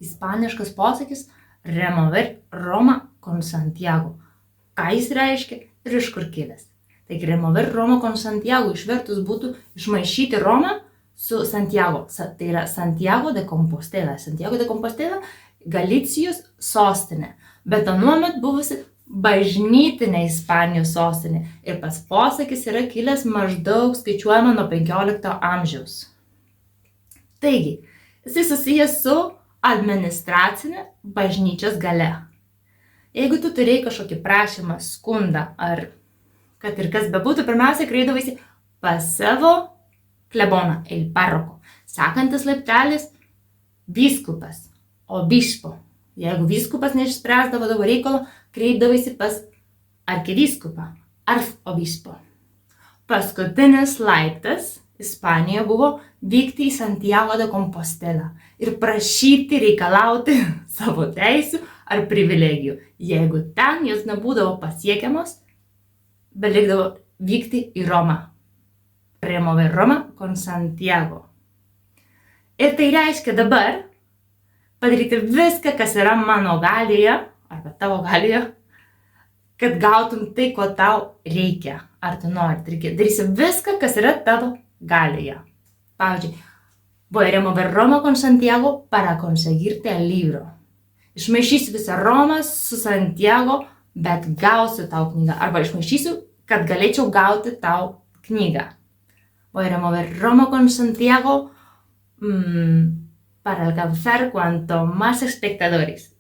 ispaniškas posakis remover Roma con Santiago. Ką jis reiškia ir iš kur kilęs? Taigi remover Roma con Santiago išvertus būtų išmaišyti Romą su Santiago. Tai yra Santiago de Compostela. Santiago de Compostela Galicijos sostinė, bet anuomet buvusi bažnytinė Ispanijos sostinė. Ir pats posakis yra kilęs maždaug skaičiuojama nuo 15 amžiaus. Taigi, jisai susijęs su administracinė bažnyčios galia. Jeigu tu turėjai kažkokį prašymą, skundą ar kad ir kas bebūtų, pirmiausia kreipdavaisi pas savo kleboną, el parroko. Sekantis laiptelis vyskupas, obispo. Jeigu vyskupas neišspręsdavo tavo reikalo, kreipdavaisi pas arkivyskupą, arfobispo. Paskutinis laiptas Ispanijoje buvo vykti į Santiago de Compostela ir prašyti, reikalauti savo teisių ar privilegijų. Jeigu ten jos nebūdavo pasiekiamos, belikdavo vykti į Romą. Remover Roma con Santiago. Ir tai reiškia dabar padaryti viską, kas yra mano galioje, arba tavo galioje, kad gautum tai, ko tau reikia. Ar tu nori, darysi viską, kas yra tavo galioje. Pavyzdžiui, voy a remover Roma con Santiago para conseguirte el libro. Išmaišysiu visą Romą su Santiago, bet gausiu tau knygą. Arba išmaišysiu, kad galėčiau gauti tau knygą. Voy a remover Roma con Santiago para alcanzar cuanto más espectadores.